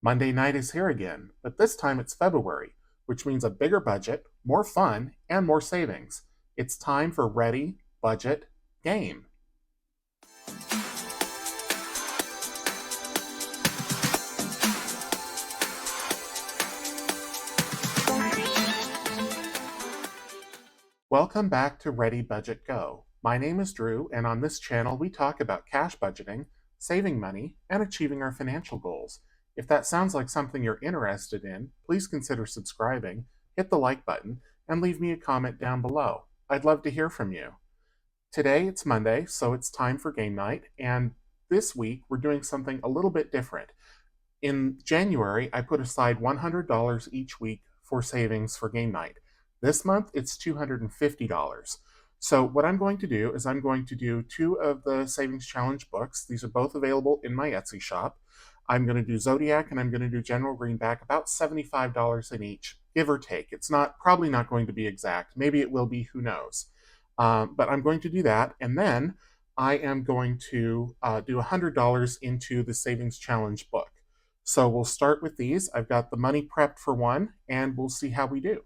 Monday night is here again, but this time it's February, which means a bigger budget, more fun, and more savings. It's time for Ready Budget Game. Welcome back to Ready Budget Go. My name is Drew, and on this channel we talk about cash budgeting, saving money, and achieving our financial goals. If that sounds like something you're interested in, please consider subscribing, hit the like button, and leave me a comment down below. I'd love to hear from you. Today it's Monday, so it's time for game night, and this week we're doing something a little bit different. In January, I put aside $100 each week for savings for game night. This month, it's $250. So what I'm going to do is I'm going to do two of the Savings Challenge books. These are both available in my Etsy shop. I'm going to do Zodiac and I'm going to do General Greenback, about $75 in each, give or take. It's probably not going to be exact. Maybe it will be, who knows. But I'm going to do that, and then I am going to do $100 into the Savings Challenge book. So we'll start with these. I've got the money prepped for one, and we'll see how we do.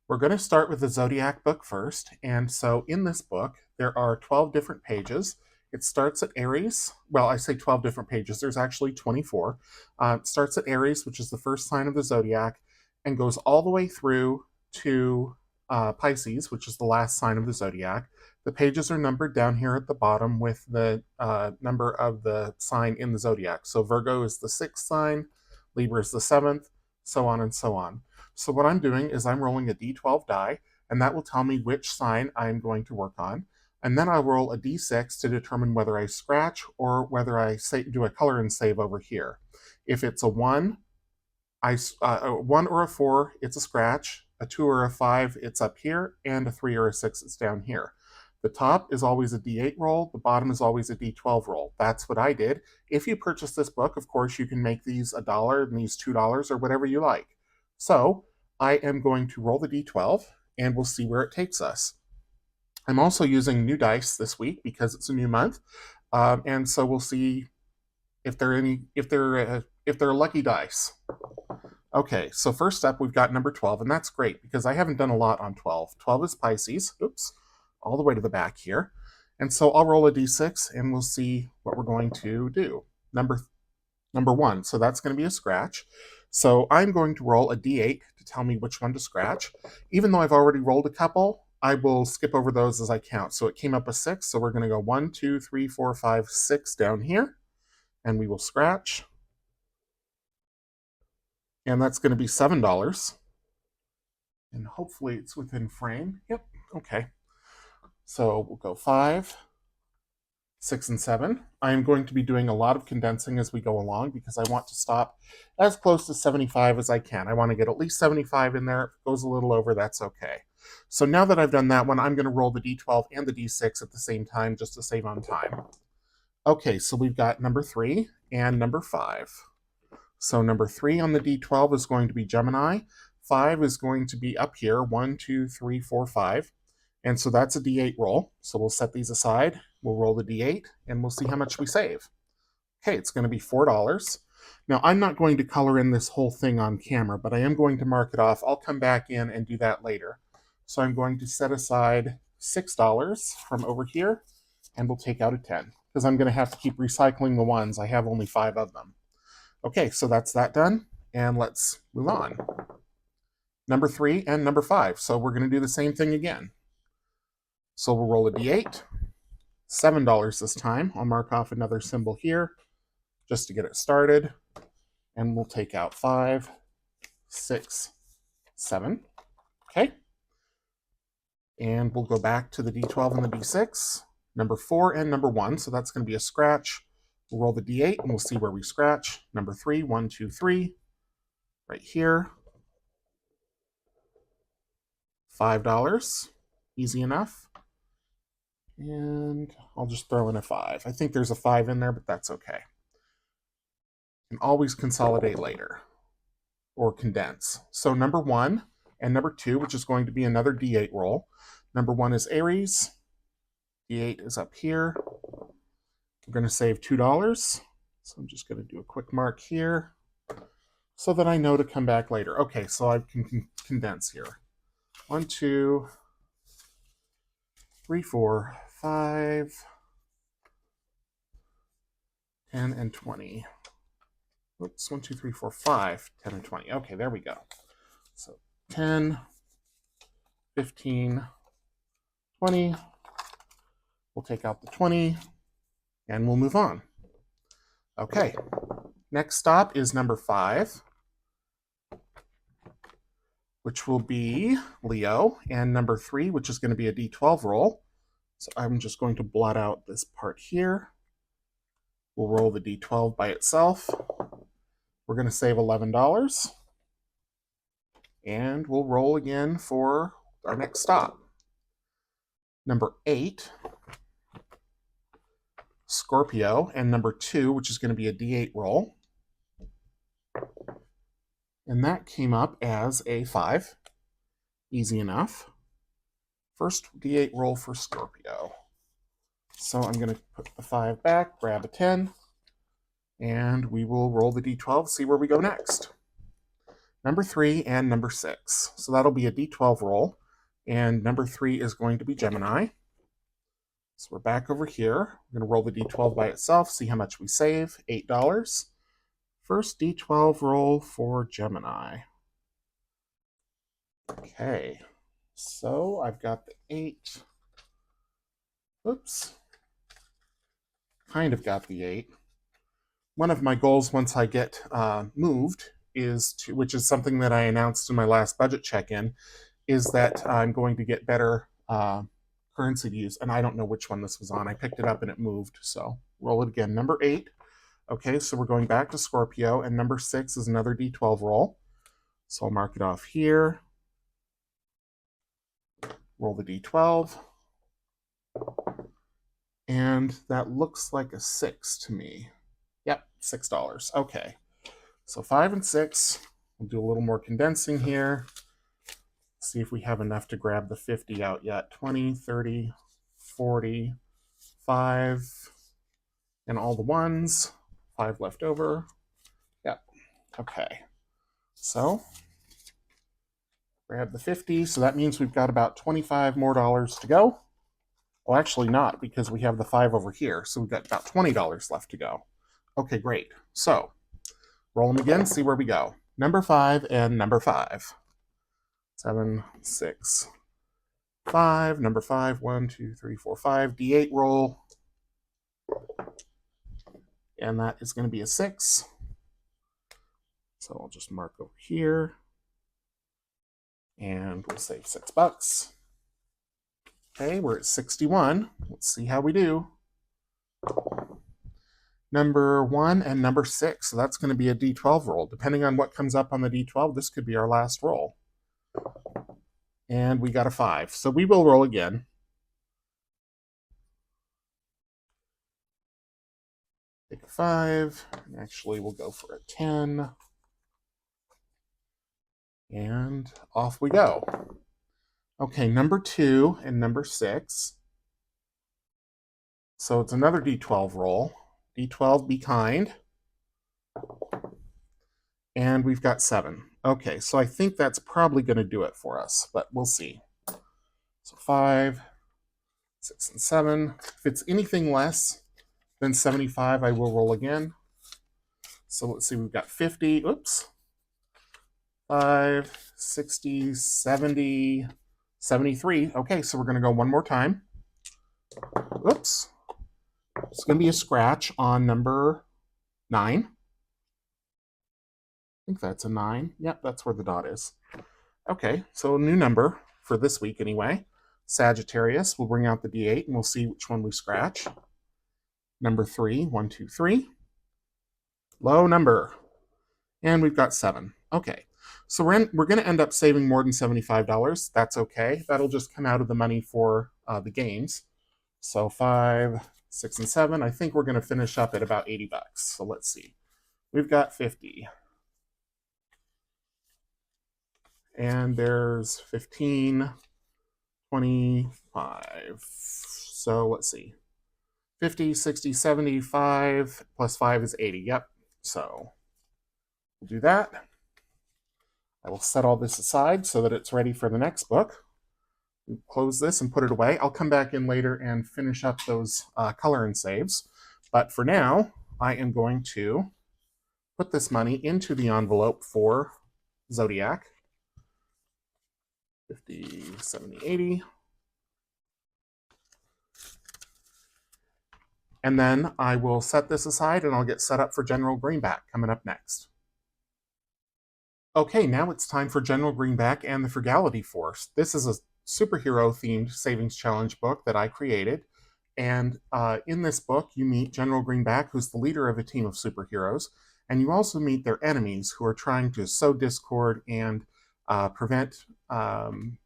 We're going to start with the Zodiac book first, and so in this book, there are 12 different pages. It starts at Aries. Well, I say 12 different pages. There's actually 24. It starts at Aries, which is the first sign of the Zodiac, and goes all the way through to Pisces, which is the last sign of the Zodiac. The pages are numbered down here at the bottom with the number of the sign in the Zodiac. So Virgo is the 6th sign, Libra is the 7th, so on and so on. So what I'm doing is I'm rolling a d12 die, and that will tell me which sign I'm going to work on. And then I'll roll a d6 to determine whether I scratch or whether I do a color and save over here. If it's a 1, a 1 or a 4, it's a scratch. A 2 or a 5, it's up here, and a 3 or a 6, it's down here. The top is always a d8 roll, the bottom is always a d12 roll. That's what I did. If you purchase this book, of course, you can make these $1 and these $2 or whatever you like. So I am going to roll the d12, and we'll see where it takes us. I'm also using new dice this week because it's a new month, and so we'll see if they're lucky dice. Okay, so first up we've got number 12, and that's great because I haven't done a lot on 12. 12 is Pisces, oops, all the way to the back here. And so I'll roll a d6 and we'll see what we're going to do. Number 1, so that's going to be a scratch. So I'm going to roll a d8 to tell me which one to scratch. Even though I've already rolled a couple, I will skip over those as I count. So it came up a 6, so we're going to go 1, 2, 3, 4, 5, 6 down here, and we will scratch. And that's going to be $7. And hopefully it's within frame. Yep, okay. So we'll go 5, 6, and 7. I am going to be doing a lot of condensing as we go along because I want to stop as close to 75 as I can. I want to get at least 75 in there. If it goes a little over, that's okay. So now that I've done that one, I'm going to roll the d12 and the d6 at the same time just to save on time. Okay, so we've got number 3 and number 5. So number 3 on the d12 is going to be Gemini. 5 is going to be up here, 1, 2, 3, 4, 5. And so that's a d8 roll. So we'll set these aside. We'll roll the d8, and we'll see how much we save. Okay, it's going to be $4. Now, I'm not going to color in this whole thing on camera, but I am going to mark it off. I'll come back in and do that later. So I'm going to set aside $6 from over here, and we'll take out a 10, because I'm going to have to keep recycling the ones. I have only 5 of them. Okay, so that's that done, and let's move on. Number 3 and number 5. So we're going to do the same thing again. So we'll roll a d8, $7 this time. I'll mark off another symbol here just to get it started, and we'll take out 5, 6, 7. Okay, and we'll go back to the d12 and the d6. Number 4 and number 1, so that's going to be a scratch. We'll roll the d8 and we'll see where we scratch. Number 3, 1, 2, 3, right here. $5, easy enough. And I'll just throw in a 5. I think there's a 5 in there, but that's okay. You can always consolidate later or condense. So number 1 and number 2, which is going to be another d8 roll. Number 1 is Aries. D8 is up here. We're going to save $2. So I'm just going to do a quick mark here so that I know to come back later. Okay, so I can condense here. 1, 2, 3, 4, 5, 10, and 20. Oops, 1, 2, 3, 4, 5, 10, and 20. Okay, there we go. So 10, 15, 20. We'll take out the 20, and we'll move on. Okay, next stop is number 5, which will be Leo, and number 3, which is going to be a D12 roll. So I'm just going to blot out this part here. We'll roll the D12 by itself. We're going to save $11. And we'll roll again for our next stop. Number 8, Scorpio, and number 2, which is going to be a D8 roll. And that came up as a 5. Easy enough. First D8 roll for Scorpio. So I'm going to put the 5 back, grab a 10, and we will roll the D12, see where we go next. Number 3 and number 6. So that'll be a D12 roll, and number 3 is going to be Gemini. So we're back over here. We're going to roll the D12 by itself, see how much we save, $8. First D12 roll for Gemini. Okay, so I've got the 8. Oops. Kind of got the 8. One of my goals once I get moved is to, which is something that I announced in my last budget check-in, is that I'm going to get better currency to use, and I don't know which one this was on. I picked it up and it moved, so roll it again. Number 8. Okay, so we're going back to Scorpio, and number 6 is another D12 roll. So I'll mark it off here. Roll the D12. And that looks like a 6 to me. Yep, $6. Okay. So 5 and 6. We'll do a little more condensing here. See if we have enough to grab the 50 out yet. 20, 30, 40, 5, and all the ones. 5 left over. Yep. Okay. So grab the 50. So that means we've got about $25 more to go. Well, actually not, because we have the 5 over here. So we've got about $20 left to go. Okay, great. So roll them again, see where we go. Number 5 and number 5. 7, 6, 5. Number 5, 1, 2, 3, 4, 5. D8 roll. And that is going to be a 6. So I'll just mark over here. And we'll save $6. Okay, we're at 61. Let's see how we do. Number 1 and number 6. So that's going to be a D12 roll. Depending on what comes up on the D12, this could be our last roll. And we got a 5. So we will roll again. Take a 5. And actually, we'll go for a 10. And off we go. Okay, number 2 and number 6. So it's another D12 roll. D12, be kind. And we've got 7. Okay, so I think that's probably going to do it for us, but we'll see. So 5, 6, and 7. If it's anything less than 75, I will roll again. So let's see, we've got 50. Oops. 5, 60, 70, 73. Okay, so we're going to go one more time. Oops. It's going to be a scratch on number 9. I think that's a 9. Yep, that's where the dot is. Okay, so a new number for this week anyway. Sagittarius, we'll bring out the D8 and we'll see which one we scratch. Number 3, 1, 2, 3. Low number. And we've got 7. Okay, so we're going to end up saving more than $75. That's okay. That'll just come out of the money for the games. So 5, 6, and 7. I think we're going to finish up at about $80. So let's see. We've got 50. And there's 15, 25. So let's see. 50, 60, 75, plus 5 is 80. Yep. So we'll do that. I will set all this aside so that it's ready for the next book. We'll close this and put it away. I'll come back in later and finish up those color and saves. But for now, I am going to put this money into the envelope for Zodiac. 50, 70, 80. And then I will set this aside and I'll get set up for General Greenback coming up next. Okay, now it's time for General Greenback and the Frugality Force. This is a superhero-themed savings challenge book that I created. And in this book, you meet General Greenback, who's the leader of a team of superheroes, and you also meet their enemies who are trying to sow discord and prevent the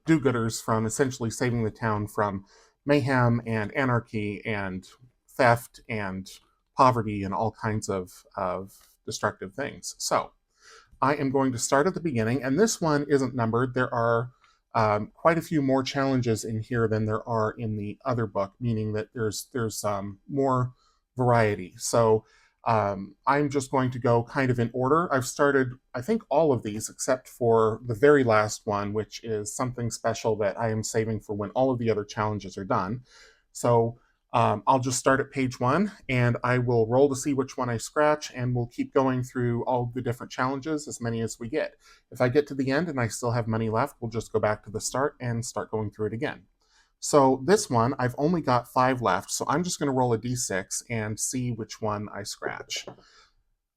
do-gooders from essentially saving the town from mayhem and anarchy and theft and poverty and all kinds of destructive things. So I am going to start at the beginning, and this one isn't numbered. There are quite a few more challenges in here than there are in the other book, meaning that there's more variety. So I'm just going to go kind of in order. I've started, I think, all of these except for the very last one, which is something special that I am saving for when all of the other challenges are done. So I'll just start at page 1, and I will roll to see which one I scratch, and we'll keep going through all the different challenges, as many as we get. If I get to the end and I still have money left, we'll just go back to the start and start going through it again. So this one, I've only got 5 left, so I'm just going to roll a d6 and see which one I scratch.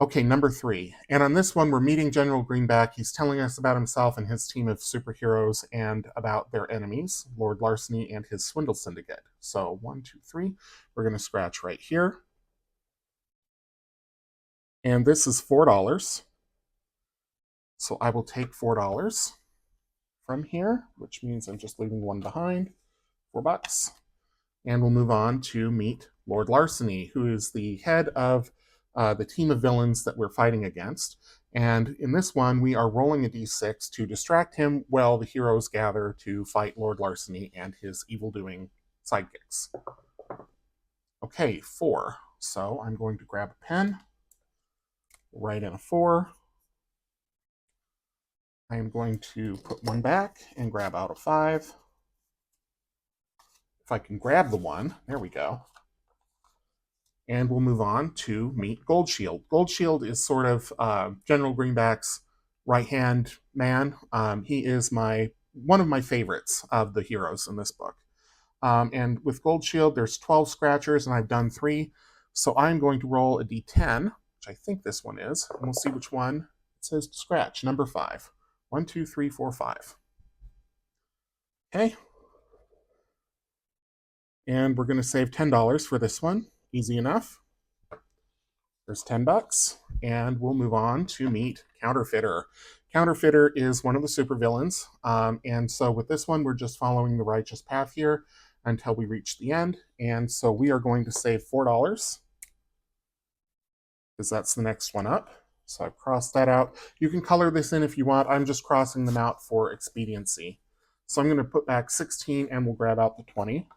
Okay, number 3. And on this one, we're meeting General Greenback. He's telling us about himself and his team of superheroes and about their enemies, Lord Larceny and his Swindle Syndicate. So 1, 2, 3. We're going to scratch right here. And this is $4. So I will take $4 from here, which means I'm just leaving 1 behind. $4. And we'll move on to meet Lord Larceny, who is the head of the team of villains that we're fighting against. And in this one, we are rolling a d6 to distract him while the heroes gather to fight Lord Larceny and his evil-doing sidekicks. Okay, 4. So I'm going to grab a pen, write in a 4. I am going to put 1 back and grab out a 5. If I can grab the 1, there we go. And we'll move on to meet Gold Shield. Gold Shield is sort of General Greenback's right-hand man. He is one of my favorites of the heroes in this book. And with Gold Shield, there's 12 scratchers, and I've done 3. So I'm going to roll a d10, which I think this one is, and we'll see which one it says to scratch. Number 5. 1, 2, 3, 4, 5. Okay. And we're going to save $10 for this one. Easy enough. There's $10, and we'll move on to meet Counterfeiter. Counterfeiter is one of the supervillains, and so with this one, we're just following the righteous path here until we reach the end, and so we are going to save $4, because that's the next one up. So I've crossed that out. You can color this in if you want. I'm just crossing them out for expediency. So I'm going to put back 16, and we'll grab out the 20.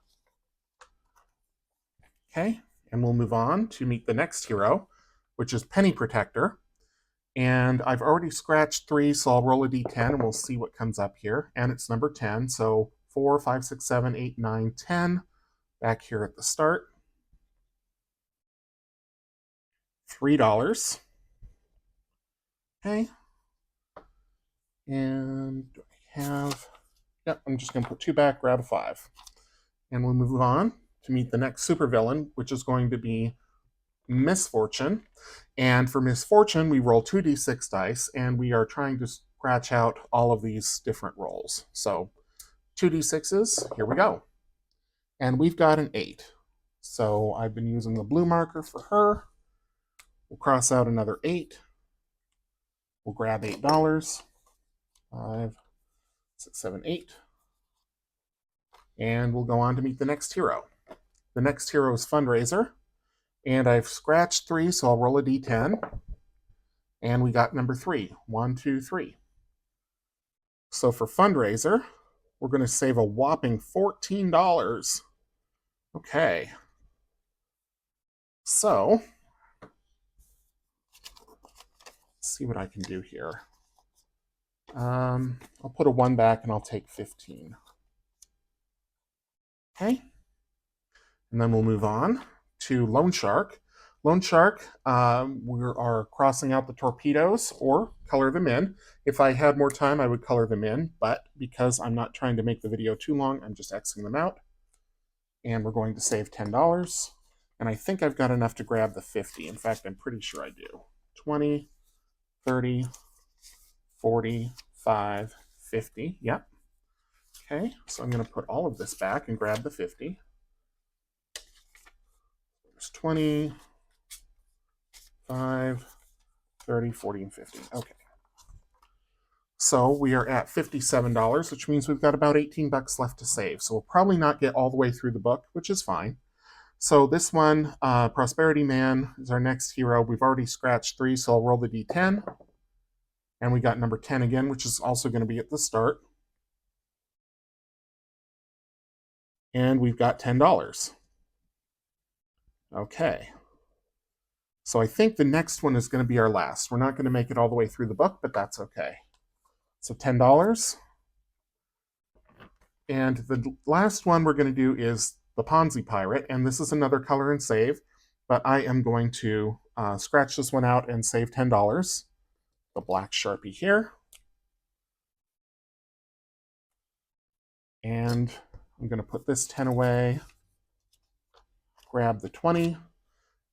Okay, and we'll move on to meet the next hero, which is Penny Protector. And I've already scratched 3, so I'll roll a d10 and we'll see what comes up here. And it's number 10, so 4, 5, 6, 7, 8, 9, 10. Back here at the start. $3. Okay. And do I have... Yep, I'm just going to put 2 back, grab a 5. And we'll move on to meet the next supervillain, which is going to be Misfortune. And for Misfortune, we roll 2d6 dice, and we are trying to scratch out all of these different rolls. So 2d6s, here we go. And we've got an 8. So I've been using the blue marker for her. We'll cross out another 8. We'll grab $8. 5, 6, 7, 8. And we'll go on to meet the next hero. The next hero is Fundraiser. And I've scratched 3, so I'll roll a d10. And we got number 3. 1, 2, 3. So for Fundraiser, we're going to save a whopping $14. Okay. So, let's see what I can do here. I'll put a 1 back and I'll take 15. Okay. And then we'll move on to Loan Shark. Loan Shark, we are crossing out the torpedoes or color them in. If I had more time, I would color them in, but because I'm not trying to make the video too long, I'm just Xing them out. And we're going to save $10. And I think I've got enough to grab the 50. In fact, I'm pretty sure I do. 20, 30, 40, 5, 50. Yep. Okay, so I'm going to put all of this back and grab the 50. There's 20, 5, 30, 40, and 50. Okay. So we are at $57, which means we've got about 18 bucks left to save. So we'll probably not get all the way through the book, which is fine. So this one, Prosperity Man, is our next hero. We've already scratched 3, so I'll roll the D10. And we got number 10 again, which is also going to be at the start. And we've got $10. Okay. So I think the next one is going to be our last. We're not going to make it all the way through the book, but that's okay. So $10. And the last one we're going to do is the Ponzi Pirate, and this is another color and save, but I am going to scratch this one out and save $10. The black Sharpie here. And I'm going to put this 10 away, grab the 20,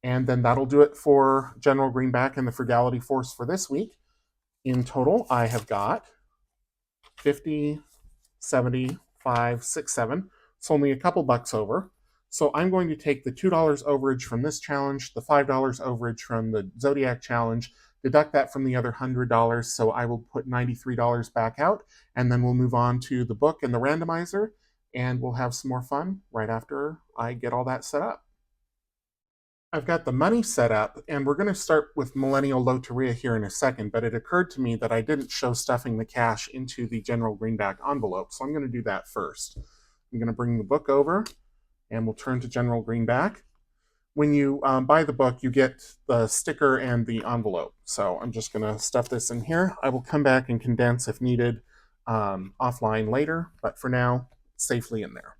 and then that'll do it for General Greenback and the Frugality Force for this week. In total, I have got 50, 70, 5, 6, 7. It's only a couple bucks over. So I'm going to take the $2 overage from this challenge, the $5 overage from the Zodiac challenge, deduct that from the other $100, so I will put $93 back out, and then we'll move on to the book and the randomizer, and we'll have some more fun right after I get all that set up. I've got the money set up, and we're going to start with Millennial Loteria here in a second, but it occurred to me that I didn't show stuffing the cash into the General Greenback envelope, so I'm going to do that first. I'm going to bring the book over, and we'll turn to General Greenback. When you buy the book, you get the sticker and the envelope. So I'm just going to stuff this in here. I will come back and condense if needed offline later, but for now, safely in there.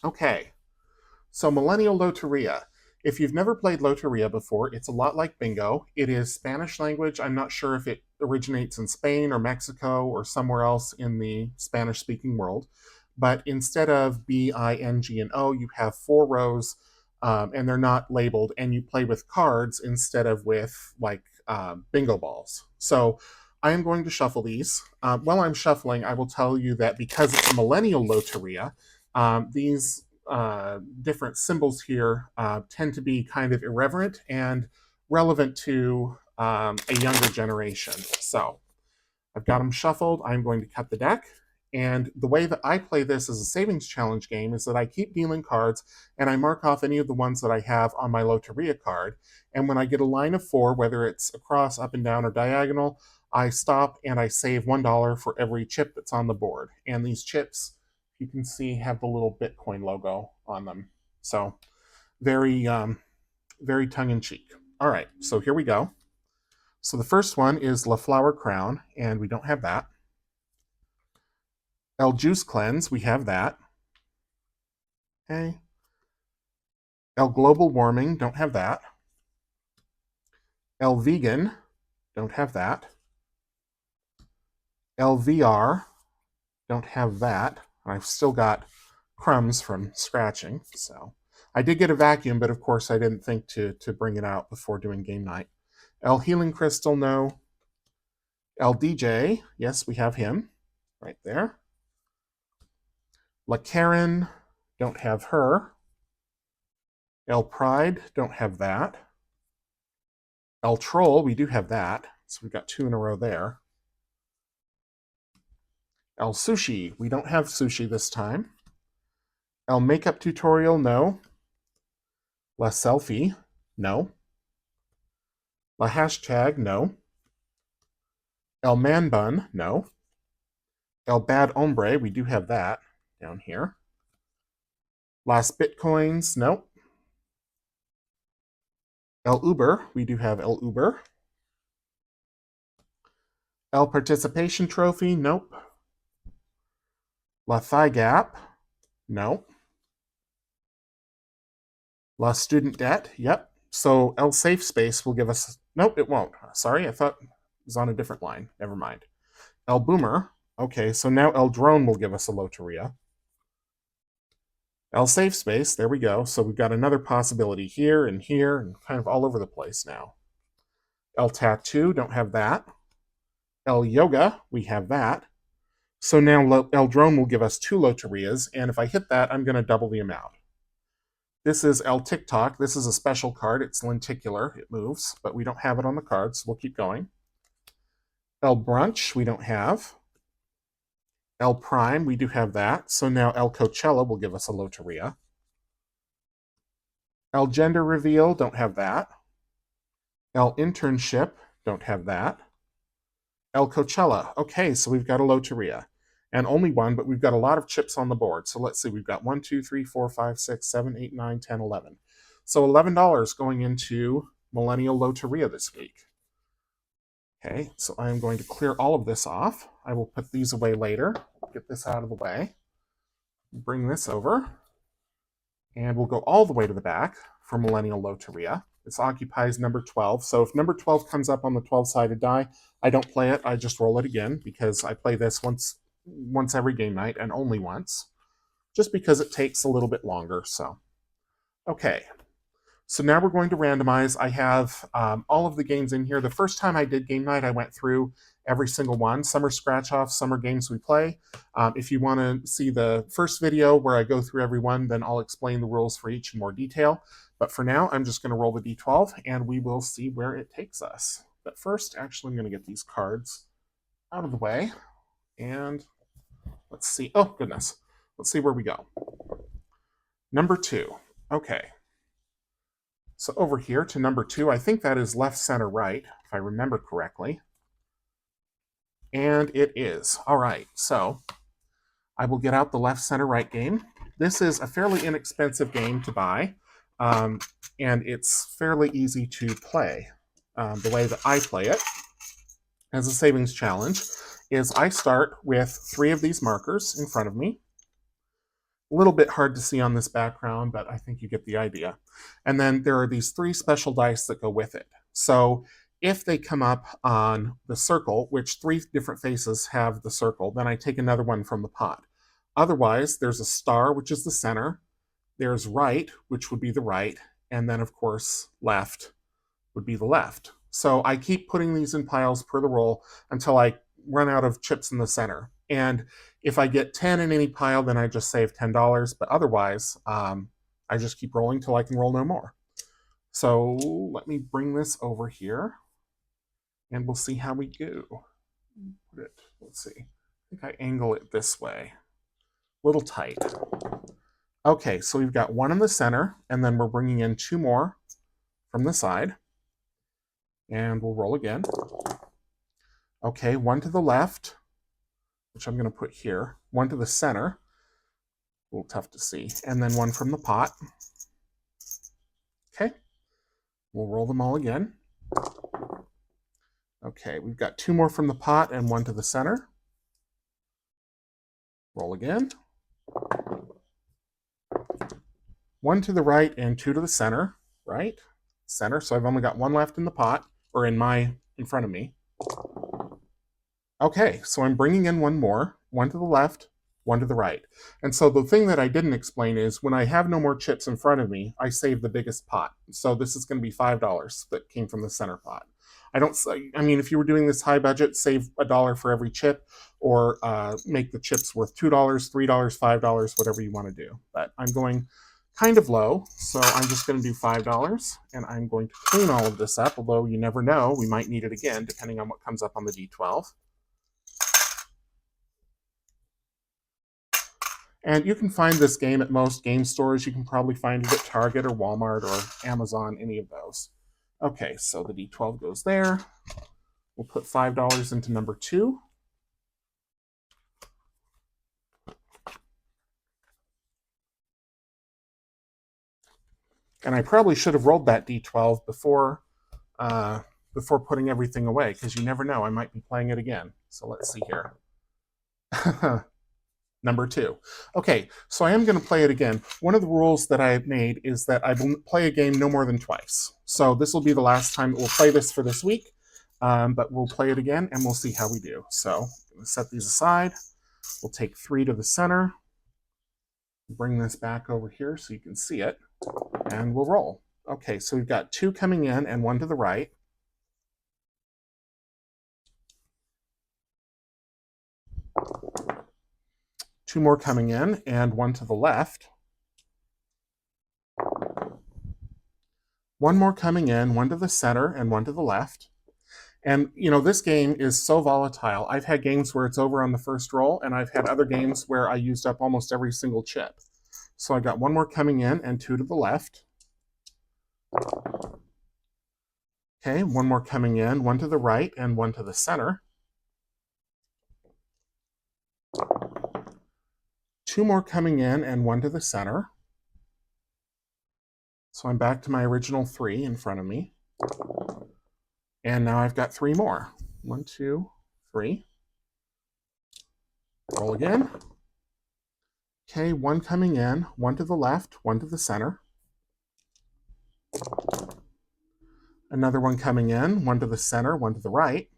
Okay, so Millennial Loteria. If you've never played Loteria before, it's a lot like bingo. It is Spanish language. I'm not sure if it originates in Spain or Mexico or somewhere else in the Spanish-speaking world. But instead of B, I, N, G, and O, you have 4 rows, and they're not labeled, and you play with cards instead of with like bingo balls. So I am going to shuffle these. While I'm shuffling, I will tell you that because it's Millennial Loteria, these different symbols here tend to be kind of irreverent and relevant to a younger generation. So I've got them shuffled. I'm going to cut the deck. And the way that I play this as a savings challenge game is that I keep dealing cards and I mark off any of the ones that I have on my Loteria card. And when I get a line of 4, whether it's across, up and down, or diagonal, I stop and I save $1 for every chip that's on the board. And these chips, you can see, have the little Bitcoin logo on them. So very, very tongue-in-cheek. All right, so here we go. So the first one is La Flower Crown, and we don't have that. El Juice Cleanse, we have that. Okay. El Global Warming, don't have that. El Vegan, don't have that. El VR, don't have that. I've still got crumbs from scratching, so I did get a vacuum, but of course I didn't think to bring it out before doing game night. El Healing Crystal, no. El DJ, yes, we have him right there. La Karen, don't have her. El Pride, don't have that. El Troll, we do have that, so we've got 2 in a row there. El Sushi, we don't have sushi this time. El Makeup Tutorial, no. La Selfie, no. La Hashtag, no. El Man Bun, no. El Bad Hombre, we do have that down here. Las Bitcoins, nope. El Uber, we do have El Uber. El Participation Trophy, nope. La Thigh Gap, nope. La Student Debt, yep. So El Safe Space will give us, nope, it won't. Sorry, I thought it was on a different line. Never mind. El Boomer, okay, so now El Drone will give us a Loteria. El Safe Space, there we go. So we've got another possibility here and kind of all over the place now. El Tattoo, don't have that. El Yoga, we have that. So now El Drone will give us 2 Loterias, and if I hit that, I'm going to double the amount. This is El TikTok. This is a special card. It's lenticular. It moves, but we don't have it on the card, so we'll keep going. El Brunch, we don't have. El Prime, we do have that. So now El Coachella will give us a Loteria. El Gender Reveal, don't have that. El Internship, don't have that. El Coachella, okay, so we've got a Loteria. And only one, but we've got a lot of chips on the board. So let's see, we've got 1, 2, 3, 4, 5, 6, 7, 8, 9, 10, 11. So $11 going into Millennial Loteria this week. Okay, so I'm going to clear all of this off. I will put these away later. Get this out of the way. Bring this over. And we'll go all the way to the back for Millennial Loteria. This occupies number 12. So if number 12 comes up on the 12-sided die, I don't play it. I just roll it again because I play this once every game night and only once, just because it takes a little bit longer. So, okay. So now we're going to randomize. I have all of the games in here. The first time I did game night, I went through every single one. Some are scratch-offs, some are games we play. If you want to see the first video where I go through every one, then I'll explain the rules for each in more detail. But for now, I'm just going to roll the d12, and we will see where it takes us. But first, actually, I'm going to get these cards out of the way. And let's see. Oh, goodness. Let's see where we go. Number 2. Okay. So over here to number 2, I think that is left, center, right, if I remember correctly. And it is. All right, so I will get out the left, center, right game. This is a fairly inexpensive game to buy, and it's fairly easy to play. The way that I play it as a savings challenge is I start with 3 of these markers in front of me. A little bit hard to see on this background, but I think you get the idea. And then there are these 3 special dice that go with it. So if they come up on the circle, which 3 different faces have the circle, then I take another one from the pot. Otherwise, there's a star, which is the center. There's right, which would be the right. And then, of course, left would be the left. So I keep putting these in piles per the roll until I run out of chips in the center. And if I get 10 in any pile, then I just save $10. But otherwise, I just keep rolling till I can roll no more. So let me bring this over here, and we'll see how we go. Let's see. I think I angle it this way. A little tight. Okay, so we've got 1 in the center, and then we're bringing in 2 more from the side. And we'll roll again. Okay, 1 to the left, which I'm going to put here. 1 to the center. A little tough to see. And then 1 from the pot. Okay. We'll roll them all again. Okay, we've got 2 more from the pot and 1 to the center. Roll again. 1 to the right and 2 to the center. Right? Center. So I've only got 1 left in the pot, or in front of me. Okay, so I'm bringing in 1 more. 1 to the left, 1 to the right. And so the thing that I didn't explain is when I have no more chips in front of me, I save the biggest pot. So this is going to be $5 that came from the center pot. I mean, if you were doing this high budget, save $1 for every chip, or make the chips worth $2, $3, $5, whatever you want to do. But I'm going kind of low, so I'm just going to do $5, and I'm going to clean all of this up, although you never know, we might need it again, depending on what comes up on the D12. And you can find this game at most game stores. You can probably find it at Target or Walmart or Amazon, any of those. Okay, so the D12 goes there. We'll put $5 into number 2. And I probably should have rolled that d12 before putting everything away, because you never know, I might be playing it again. So let's see here. Number 2. Okay, so I am going to play it again. One of the rules that I have made is that I will play a game no more than twice. So this will be the last time we'll play this for this week, but we'll play it again and we'll see how we do. So I'm going to set these aside. We'll take 3 to the center. Bring this back over here so you can see it, and we'll roll. Okay, so we've got 2 coming in and 1 to the right. Two more coming in and 1 to the left. 1 more coming in, 1 to the center and 1 to the left. And, you know, this game is so volatile. I've had games where it's over on the first roll, and I've had other games where I used up almost every single chip. So I got 1 more coming in and 2 to the left. Okay, 1 more coming in, 1 to the right and 1 to the center. 2 more coming in and 1 to the center. So I'm back to my original 3 in front of me. And now I've got 3 more. 1, 2, 3. Roll again. Okay, 1 coming in, 1 to the left, 1 to the center. Another 1 coming in, 1 to the center, 1 to the right.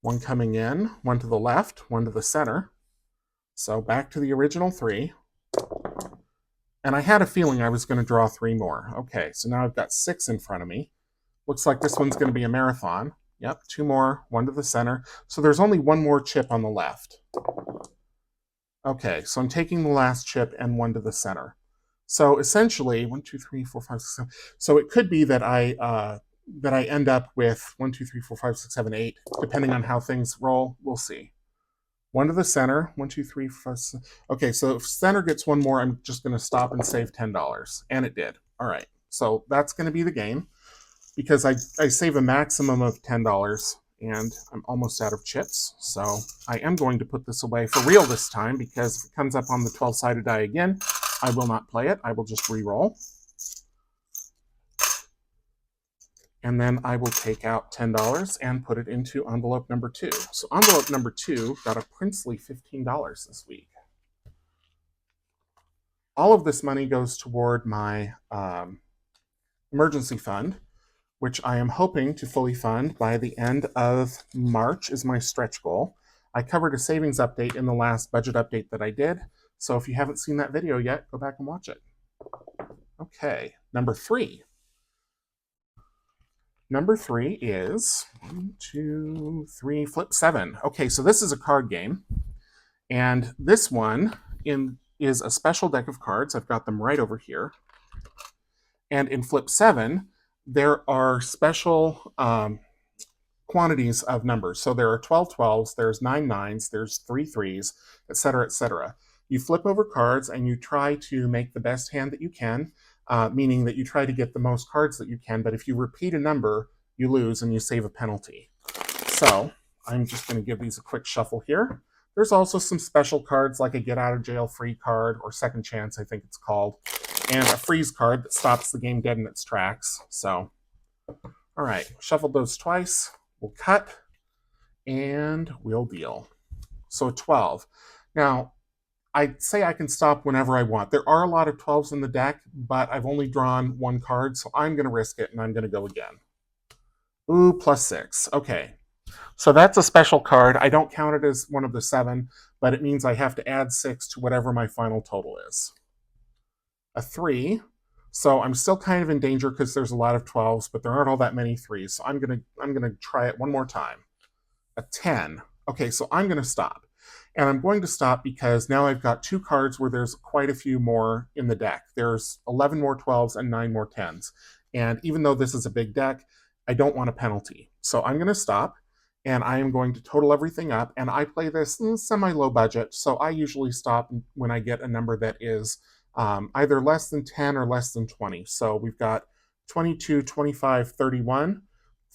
1 coming in, 1 to the left, 1 to the center. So back to the original 3. And I had a feeling I was going to draw 3 more. Okay, so now I've got 6 in front of me. Looks like this one's going to be a marathon. Yep, 2 more, 1 to the center. So there's only 1 more chip on the left. Okay, so I'm taking the last chip and 1 to the center. So essentially, 1, 2, 3, 4, 5, 6, 7. So it could be that I end up with 1, 2, 3, 4, 5, 6, 7, 8, depending on how things roll. We'll see. 1 to the center, 1, 2, 3, 4, 5, 6. Okay, so if center gets 1 more, I'm just going to stop and save $10. And it did. All right, so that's going to be the game, because I save a maximum of $10, and I'm almost out of chips. So I am going to put this away for real this time, because if it comes up on the 12-sided die again, I will not play it. I will just re-roll. And then I will take out $10 and put it into envelope number 2. So envelope number 2 got a princely $15 this week. All of this money goes toward my emergency fund, which I am hoping to fully fund by the end of March is my stretch goal. I covered a savings update in the last budget update that I did. So if you haven't seen that video yet, go back and watch it. Okay, number 3. Number 3 is 1, 2, 3, flip 7. Okay, so this is a card game. And this one is a special deck of cards. I've got them right over here. And in flip 7, there are special quantities of numbers. So there are 12 12s, there's 9 9s, there's 3 3s, etc., etc. You flip over cards and you try to make the best hand that you can, meaning that you try to get the most cards that you can, but if you repeat a number, you lose and you save a penalty. So I'm just going to give these a quick shuffle here. There's also some special cards like a get out of jail free card, or second chance, I think it's called, and a freeze card that stops the game dead in its tracks. So, all right, shuffled those twice. We'll cut, and we'll deal. So 12. Now, I'd say I can stop whenever I want. There are a lot of 12s in the deck, but I've only drawn 1 card, so I'm going to risk it, and I'm going to go again. Ooh, +6. Okay. So that's a special card. I don't count it as one of the 7, but it means I have to add 6 to whatever my final total is. A 3. So I'm still kind of in danger because there's a lot of 12s, but there aren't all that many 3s. So I'm gonna try it one more time. A 10. Okay, so I'm gonna stop. And I'm going to stop because now I've got 2 cards where there's quite a few more in the deck. There's 11 more 12s and 9 more 10s. And even though this is a big deck, I don't want a penalty. So I'm going to stop, and I am going to total everything up. And I play this semi-low budget, so I usually stop when I get a number that is either less than 10 or less than 20. So we've got 22, 25, 31.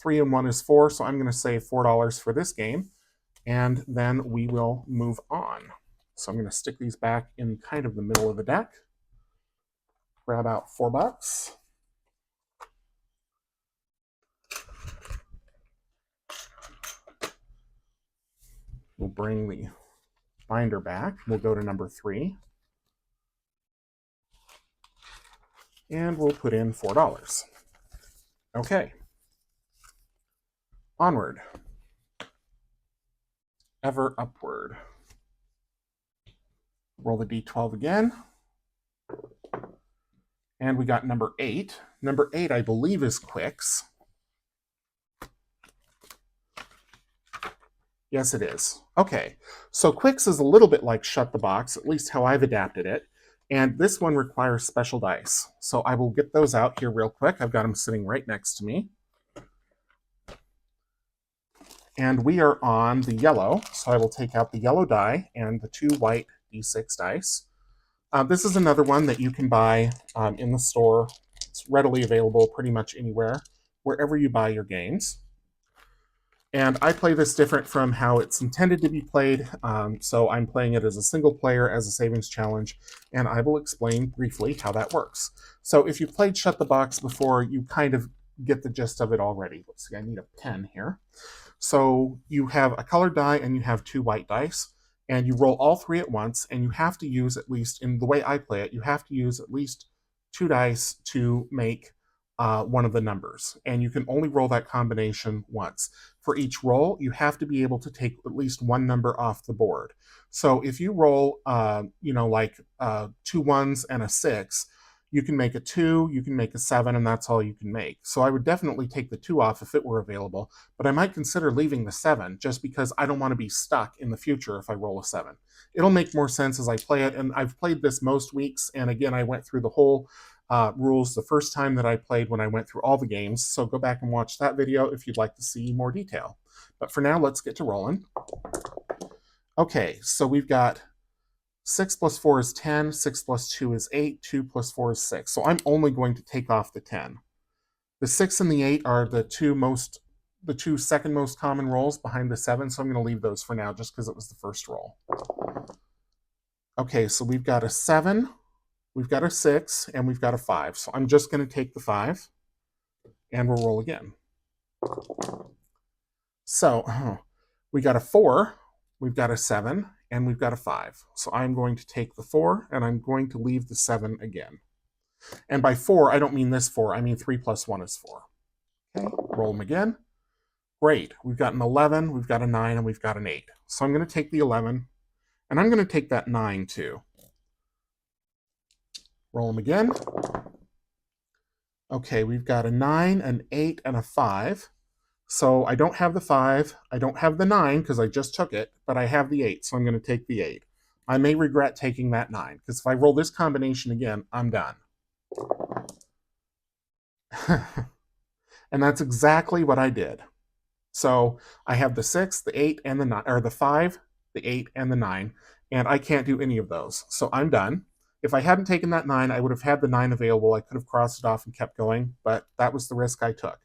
3 and 1 is 4, so I'm going to save $4 for this game. And then we will move on. So I'm going to stick these back in kind of the middle of the deck. Grab out $4. We'll bring the binder back. We'll go to number 3. And we'll put in $4. Okay. Onward. Ever upward. Roll the d12 again. And we got number 8. Number 8, I believe, is Quicks. Yes, it is. Okay, so Quicks is a little bit like Shut the Box, at least how I've adapted it. And this one requires special dice. So I will get those out here real quick. I've got them sitting right next to me. And we are on the yellow, so I will take out the yellow die and the 2 white d6 dice. This is another one that you can buy in the store. It's readily available pretty much anywhere, wherever you buy your games. And I play this different from how it's intended to be played, so I'm playing it as a single player, as a savings challenge, and I will explain briefly how that works. So if you've played Shut the Box before, you kind of get the gist of it already. Let's see, I need a pen here. So you have a colored die and you have 2 white dice, and you roll all 3 at once, and you have to use at least, in the way I play it, you have to use at least 2 dice to make one of the numbers, and you can only roll that combination once. For each roll, you have to be able to take at least 1 number off the board. So if you roll, 2 1s and a 6, you can make a 2, you can make a 7, and that's all you can make. So I would definitely take the 2 off if it were available, but I might consider leaving the 7 just because I don't want to be stuck in the future if I roll a 7. It'll make more sense as I play it, and I've played this most weeks, and again, I went through the whole rules the first time that I played when I went through all the games, so go back and watch that video if you'd like to see more detail. But for now, let's get to rolling. Okay, so we've got 6 plus 4 is 10, 6 plus 2 is 8, 2 plus 4 is 6. So I'm only going to take off the 10. The 6 and the 8 are the two second most common rolls behind the 7, so I'm going to leave those for now just because it was the first roll. Okay, so we've got a 7, we've got a 6, and we've got a 5. So I'm just going to take the 5, and we'll roll again. So we got a 4, we've got a 7, and we've got a 5. So I'm going to take the 4, and I'm going to leave the 7 again. And by 4, I don't mean this 4. I mean 3 plus 1 is 4. Okay, roll them again. Great. We've got an 11, we've got a 9, and we've got an 8. So I'm going to take the 11, and I'm going to take that 9 too. Roll them again. Okay, we've got a 9, an 8, and a 5. So I don't have the 5, I don't have the 9 because I just took it, but I have the 8, so I'm going to take the 8. I may regret taking that 9, because if I roll this combination again, I'm done. And that's exactly what I did. So I have the 6, the 8, and the 9, or the 5, the 8, and the 9, and I can't do any of those. So I'm done. If I hadn't taken that 9, I would have had the 9 available. I could have crossed it off and kept going, but that was the risk I took.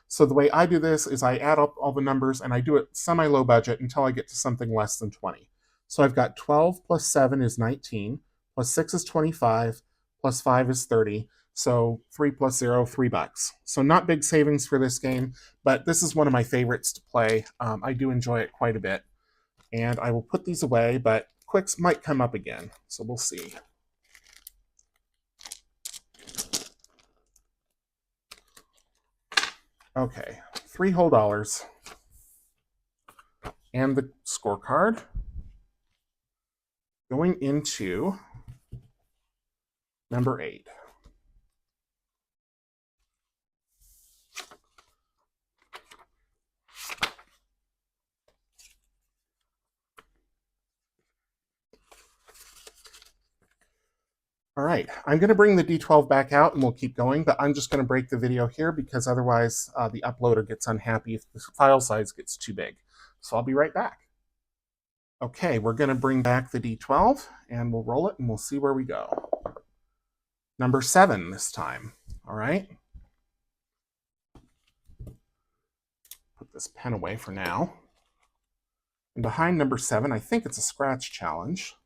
So the way I do this is I add up all the numbers and I do it semi-low budget until I get to something less than 20. So I've got 12 plus 7 is 19, plus 6 is 25, plus 5 is 30. So 3 plus 0, $3. So not big savings for this game, but this is one of my favorites to play. I do enjoy it quite a bit. And I will put these away, but quicks might come up again. So we'll see. Okay, 3 whole dollars. And the scorecard. Going into number 8. All right, I'm going to bring the D12 back out and we'll keep going, but I'm just going to break the video here because otherwise the uploader gets unhappy if the file size gets too big. So I'll be right back. Okay, we're going to bring back the D12 and we'll roll it and we'll see where we go. Number 7 this time. All right. Put this pen away for now. And behind number 7, I think it's a scratch challenge.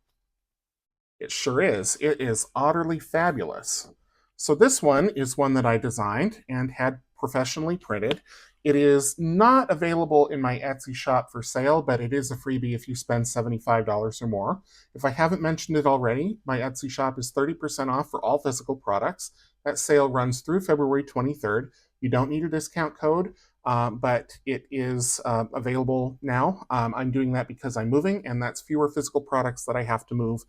It sure is. It is utterly fabulous. So this one is one that I designed and had professionally printed. It is not available in my Etsy shop for sale, but it is a freebie if you spend $75 or more. If I haven't mentioned it already, my Etsy shop is 30% off for all physical products. That sale runs through February 23rd. You don't need a discount code, but it is available now. I'm doing that because I'm moving, and that's fewer physical products that I have to move.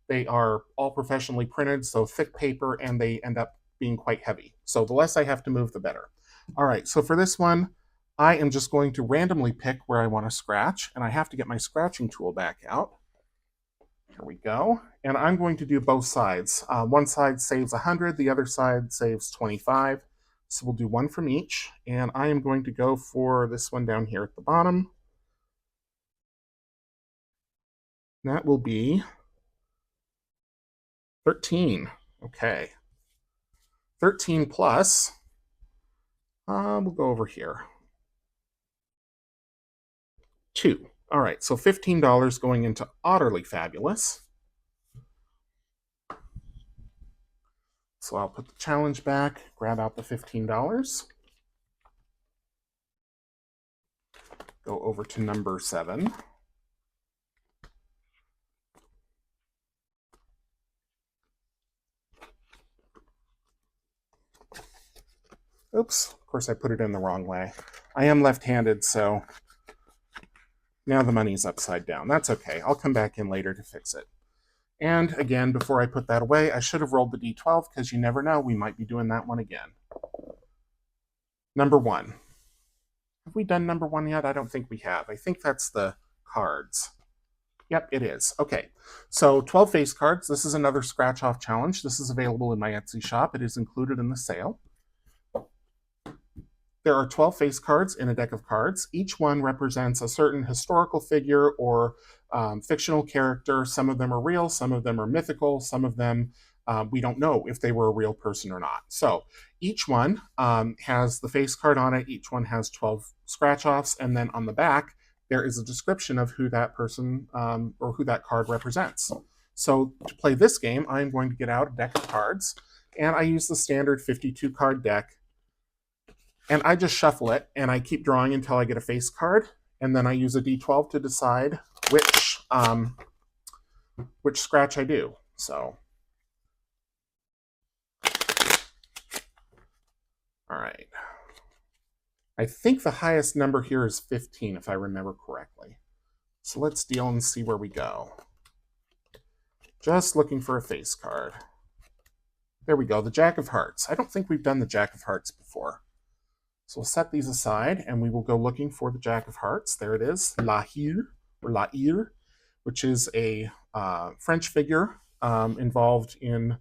They are all professionally printed, so thick paper, and they end up being quite heavy. So the less I have to move, the better. All right, so for this one, I am just going to randomly pick where I want to scratch, and I have to get my scratching tool back out. Here we go. And I'm going to do both sides. One side saves 100, the other side saves 25. So we'll do one from each, and I am going to go for this one down here at the bottom. That will be 13. Okay. 13 plus, we'll go over here. 2. All right, so $15 going into utterly fabulous. So I'll put the challenge back, grab out the $15. Go over to number 7. Oops, of course I put it in the wrong way. I am left-handed, so now the money's upside down. That's okay. I'll come back in later to fix it. And again, before I put that away, I should have rolled the D12 because you never know, we might be doing that one again. Number 1. Have we done number 1 yet? I don't think we have. I think that's the cards. Yep, it is. Okay, so 12 face cards. This is another scratch-off challenge. This is available in my Etsy shop. It is included in the sale. There are 12 face cards in a deck of cards. Each one represents a certain historical figure or fictional character. Some of them are real, some of them are mythical, some of them we don't know if they were a real person or not. So each one has the face card on it. Each one has 12 scratch-offs, and then on the back, there is a description of who that person or who that card represents. So to play this game, I'm going to get out a deck of cards, and I use the standard 52-card deck. And I just shuffle it, and I keep drawing until I get a face card, and then I use a D12 to decide which scratch I do. So, all right. I think the highest number here is 15, if I remember correctly. So let's deal and see where we go. Just looking for a face card. There we go, the Jack of Hearts. I don't think we've done the Jack of Hearts before. So we'll set these aside, and we will go looking for the Jack of Hearts. There it is, La Hire, which is a French figure involved in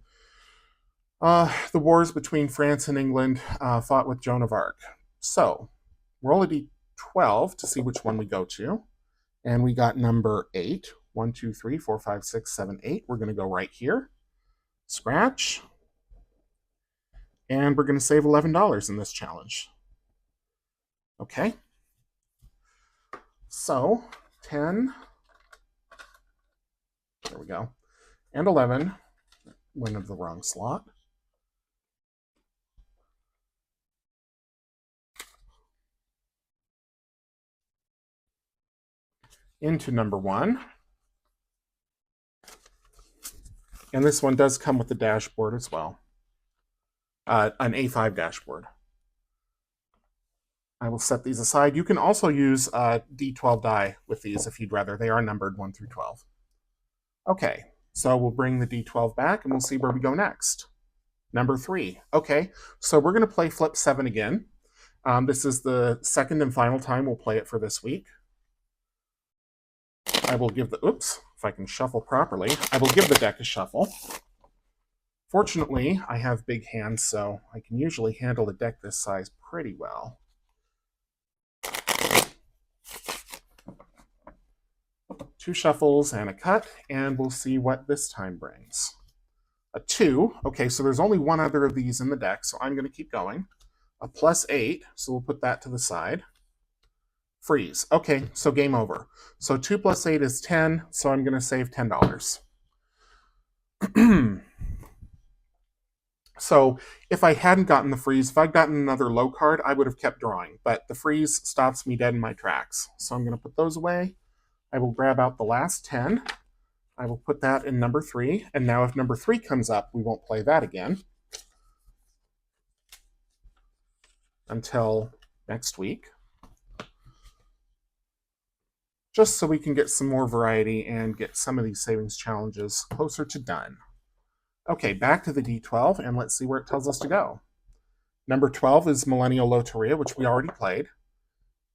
the wars between France and England, fought with Joan of Arc. So roll a d12 to see which one we go to, and we got number 8. 1, 2, 3, 4, 5, 6, 7, 8. We're going to go right here, scratch, and we're going to save $11 in this challenge. Okay, so 10, there we go, and 11, went into the wrong slot. Into number 1. And this one does come with the dashboard as well, an A5 dashboard. I will set these aside. You can also use D12 die with these if you'd rather. They are numbered 1 through 12. Okay, so we'll bring the D12 back and we'll see where we go next. Number 3. Okay, so we're going to play Flip 7 again. This is the second and final time we'll play it for this week. I will give the, oops, if I can shuffle properly, I will give the deck a shuffle. Fortunately, I have big hands, so I can usually handle a deck this size pretty well. Two shuffles and a cut, and we'll see what this time brings. A 2. Okay, so there's only one other of these in the deck, so I'm going to keep going. A +8, so we'll put that to the side. Freeze. Okay, so game over. So 2 + 8 is 10, so I'm going to save $10. So if I hadn't gotten the freeze, if I'd gotten another low card, I would have kept drawing. But the freeze stops me dead in my tracks. So I'm going to put those away. I will grab out the last 10. I will put that in number 3. And now if number 3 comes up, we won't play that again until next week. Just so we can get some more variety and get some of these savings challenges closer to done. Okay, back to the D12, and let's see where it tells us to go. Number 12 is Millennial Loteria, which we already played.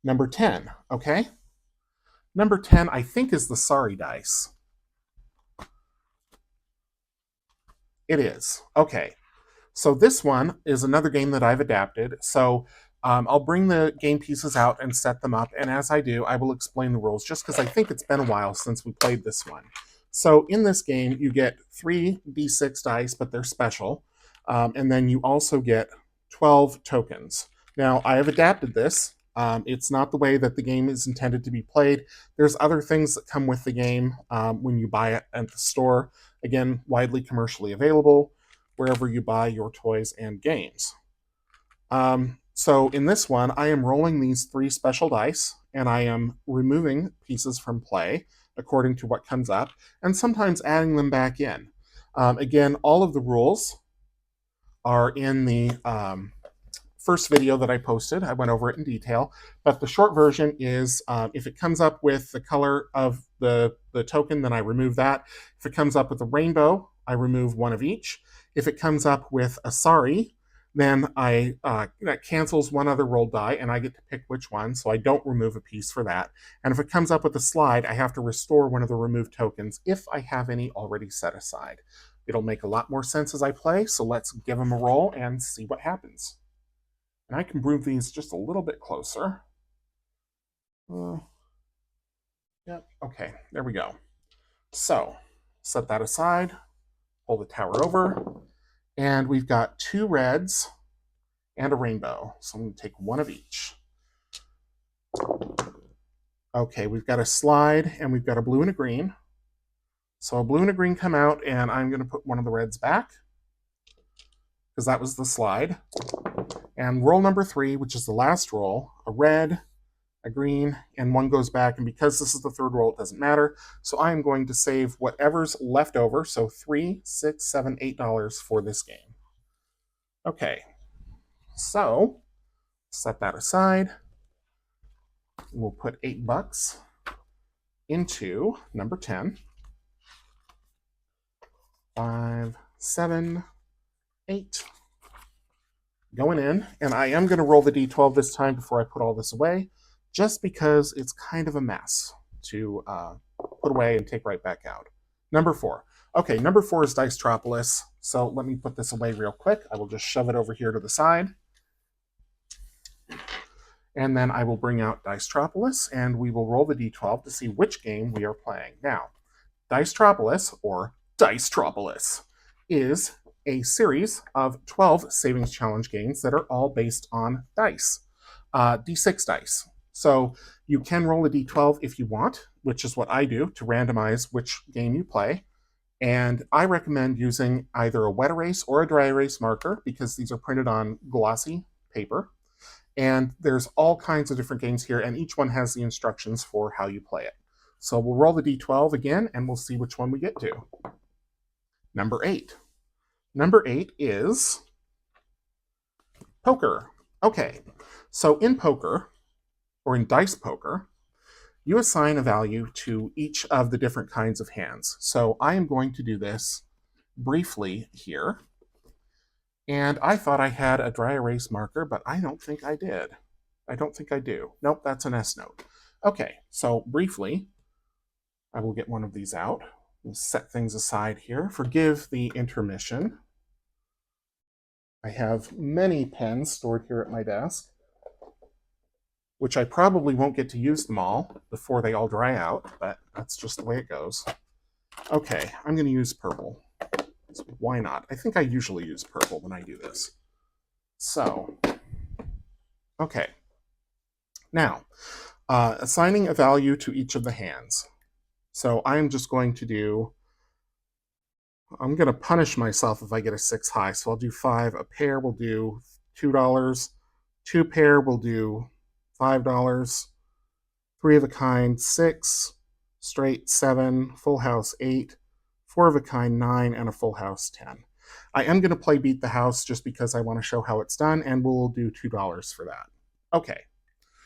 Number 10, okay? Number 10, I think, is the Sorry dice. It is. Okay. So this one is another game that I've adapted. So I'll bring the game pieces out and set them up. And as I do, I will explain the rules just because I think it's been a while since we played this one. So in this game, you get 3 D6 dice, but they're special. And then you also get 12 tokens. Now, I have adapted this. It's not the way that the game is intended to be played. There's other things that come with the game when you buy it at the store. Again, widely commercially available wherever you buy your toys and games. So in this one, I am rolling these 3 special dice, and I am removing pieces from play according to what comes up, and sometimes adding them back in. Again, all of the rules are in the first video that I posted. I went over it in detail, but the short version is if it comes up with the color of the token, then I remove that. If it comes up with a rainbow, I remove one of each. If it comes up with a sorry, then that cancels one other rolled die, and I get to pick which one, so I don't remove a piece for that. And if it comes up with a slide, I have to restore one of the removed tokens if I have any already set aside. It'll make a lot more sense as I play, so let's give them a roll and see what happens. And I can move these just a little bit closer. Yep, okay, there we go. So, set that aside, pull the tower over, and we've got 2 reds and a rainbow. So I'm going to take one of each. Okay, we've got a slide, and we've got a blue and a green. So a blue and a green come out, and I'm going to put one of the reds back, because that was the slide. And roll number 3, which is the last roll, a red, a green, and one goes back. And because this is the third roll, it doesn't matter. So I am going to save whatever's left over. So $3, $6, $7, $8 for this game. Okay, so set that aside. We'll put $8 into number 10. 5, 7, 8. Going in, and I am going to roll the D12 this time before I put all this away, just because it's kind of a mess to put away and take right back out. Number 4. Okay, number 4 is Dicetropolis, so let me put this away real quick. I will just shove it over here to the side. And then I will bring out Dicetropolis, and we will roll the D12 to see which game we are playing. Now, Dicetropolis, or Dicetropolis, is a series of 12 savings challenge games that are all based on dice, D6 dice. So you can roll a D12 if you want, which is what I do to randomize which game you play. And I recommend using either a wet erase or a dry erase marker because these are printed on glossy paper. And there's all kinds of different games here, and each one has the instructions for how you play it. So we'll roll the D12 again, and we'll see which one we get to. Number 8. Number 8 is poker. Okay, so in poker, or in dice poker, you assign a value to each of the different kinds of hands. So I am going to do this briefly here. And I thought I had a dry erase marker, but I don't think I did. I don't think I do. Nope, that's an S note. Okay, so briefly, I will get one of these out. We'll set things aside here. Forgive the intermission. I have many pens stored here at my desk, which I probably won't get to use them all before they all dry out, but that's just the way it goes. Okay, I'm going to use purple. So why not? I think I usually use purple when I do this. So, okay. Now, assigning a value to each of the hands. So I'm just going to do I'm going to punish myself if I get a 6 high. So I'll do 5. A pair will do $2. 2 pair will do $5. 3 of a kind, 6. Straight, 7. Full house, 8. 4 of a kind, 9. And a full house, 10. I am going to play Beat the House just because I want to show how it's done, and we'll do $2 for that. Okay,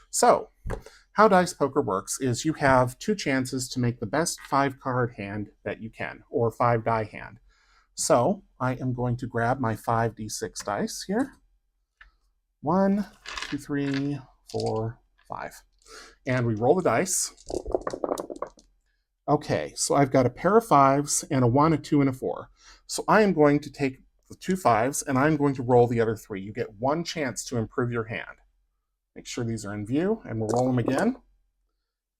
so how dice poker works is you have 2 chances to make the best 5-card hand that you can, or 5-die hand. So I am going to grab my 5d6 dice here. 1, 2, 3, 4, 5. And we roll the dice. Okay, so I've got a pair of 5s and a 1, a 2, and a 4. So I am going to take the 2 5s and I'm going to roll the other 3. You get 1 chance to improve your hand. Make sure these are in view, and we'll roll them again.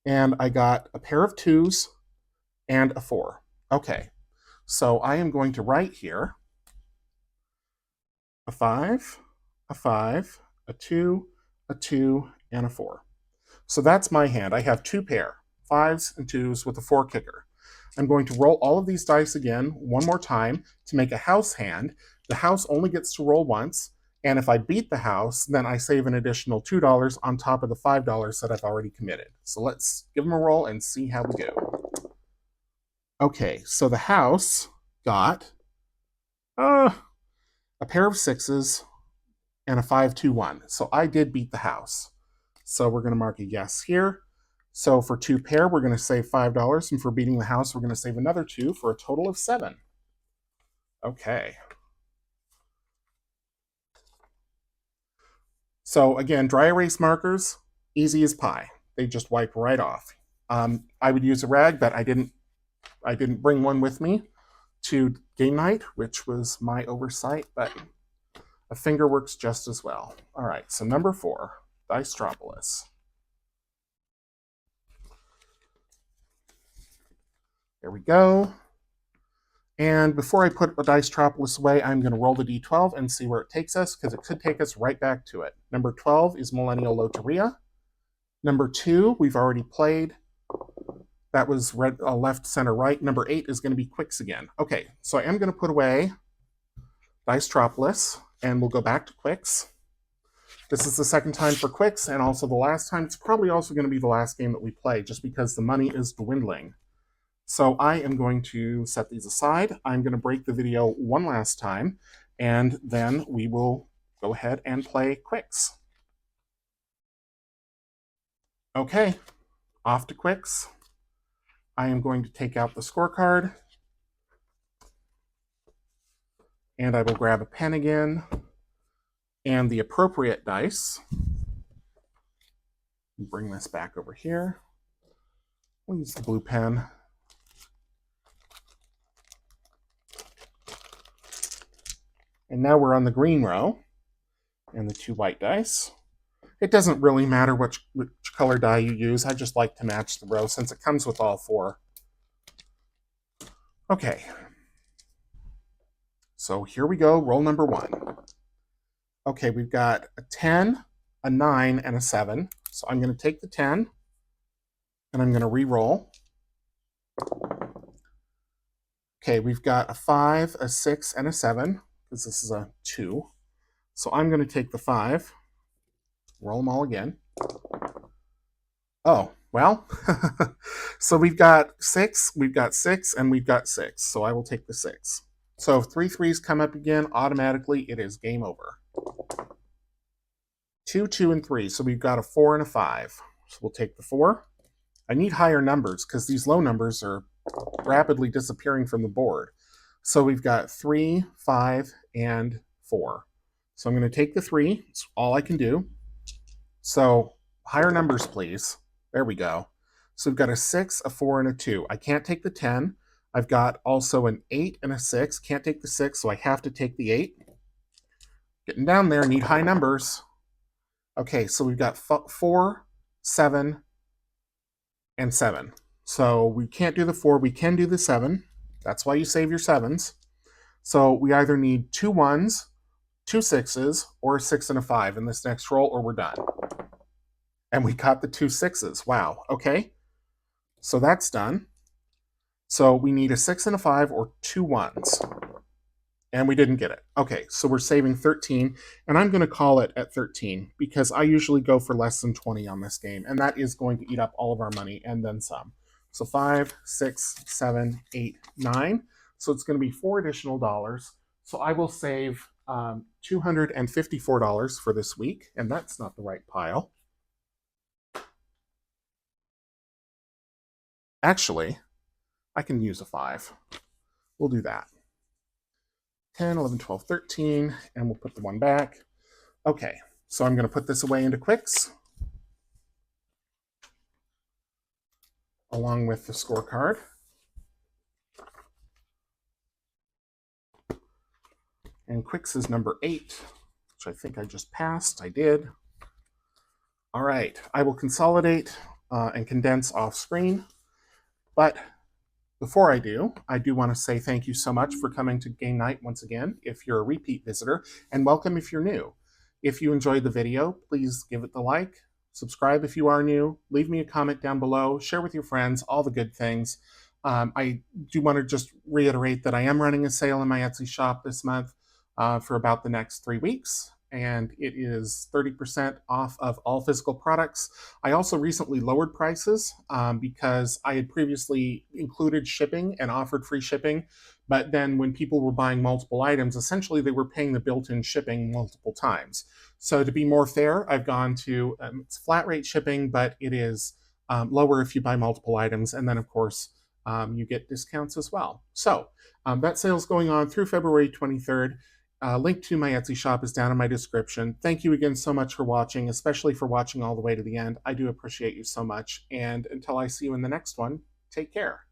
And I got a pair of 2s and a 4. Okay, so I am going to write here a 5, a 5, a 2, a 2, and a 4. So that's my hand. I have 2 pair, 5s and 2s with a 4 kicker. I'm going to roll all of these dice again one more time to make a house hand. The house only gets to roll once, and if I beat the house, then I save an additional $2 on top of the $5 that I've already committed. So let's give them a roll and see how we go. Okay, so the house got a pair of 6s and a 5, 2, 1. So I did beat the house. So we're going to mark a yes here. So for 2 pair, we're going to save $5, and for beating the house, we're going to save another 2 for a total of 7. Okay. So again, dry erase markers, easy as pie. They just wipe right off. I would use a rag, but I didn't bring one with me to game night, which was my oversight, but a finger works just as well. All right, so number 4, Dicetropolis. There we go. And before I put the Dicetropolis away, I'm going to roll the d12 and see where it takes us, because it could take us right back to it. Number 12 is Millennial Loteria. Number 2, we've already played. That was red, left, center, right. Number 8 is going to be Quicks again. Okay, so I am going to put away Dicetropolis, and we'll go back to Quicks. This is the second time for Quicks, and also the last time. It's probably also going to be the last game that we play, just because the money is dwindling. So I am going to set these aside. I'm going to break the video one last time, and then we will go ahead and play Quicks. Okay, off to Quicks. I am going to take out the scorecard, and I will grab a pen again, and the appropriate dice. Bring this back over here. We'll use the blue pen. And now we're on the green row, and the 2 white dice. It doesn't really matter which color die you use. I just like to match the row since it comes with all 4. Okay. So here we go, roll number 1. Okay, we've got a 10, a 9, and a 7. So I'm going to take the 10, and I'm going to re-roll. Okay, we've got a 5, a 6, and a 7, because this is a 2. So I'm going to take the 5, roll them all again. Oh, well, so we've got 6, and we've got 6. So I will take the 6. So if 3 3s come up again, automatically it is game over. 2, 2, and 3. So we've got a 4 and a 5. So we'll take the 4. I need higher numbers because these low numbers are rapidly disappearing from the board. So we've got 3, 5, and 4. So I'm going to take the 3. It's all I can do. So higher numbers, please. There we go. So we've got a 6, a 4, and a 2. I can't take the 10. I've got also an 8 and a 6. Can't take the 6, so I have to take the 8. Getting down there, need high numbers. Okay, so we've got 4, 7, and 7. So we can't do the 4, we can do the 7. That's why you save your 7s. So we either need 2 1s, 2 6s, or a 6 and a 5 in this next roll, or we're done. And we got the 2 6s. Wow, okay. So that's done. So we need a 6 and a 5 or 2 ones. And we didn't get it. Okay, so we're saving 13, and I'm going to call it at 13 because I usually go for less than 20 on this game, and that is going to eat up all of our money and then some. So 5, 6, 7, 8, 9. So it's going to be $4 additional dollars. So I will save $254 for this week, and that's not the right pile. Actually, I can use a 5. We'll do that. 10, 11, 12, 13, and we'll put the 1 back. Okay, so I'm going to put this away into Quicks along with the scorecard. And Quicks is number 8, which I think I just passed. I did. All right, I will consolidate and condense off screen, but before I do want to say thank you so much for coming to game night once again if you're a repeat visitor, and welcome if you're new. If you enjoyed the video, please give it the like, subscribe if you are new, leave me a comment down below, share with your friends, all the good things. I do want to just reiterate that I am running a sale in my Etsy shop this month for about the next 3 weeks, and it is 30% off of all physical products. I also recently lowered prices because I had previously included shipping and offered free shipping, but then when people were buying multiple items, essentially they were paying the built-in shipping multiple times. So to be more fair, I've gone to it's flat rate shipping, but it is lower if you buy multiple items, and then of course you get discounts as well. So that sale is going on through February 23rd. Link to my Etsy shop is down in my description. Thank you again so much for watching, especially for watching all the way to the end. I do appreciate you so much. And until I see you in the next one, take care.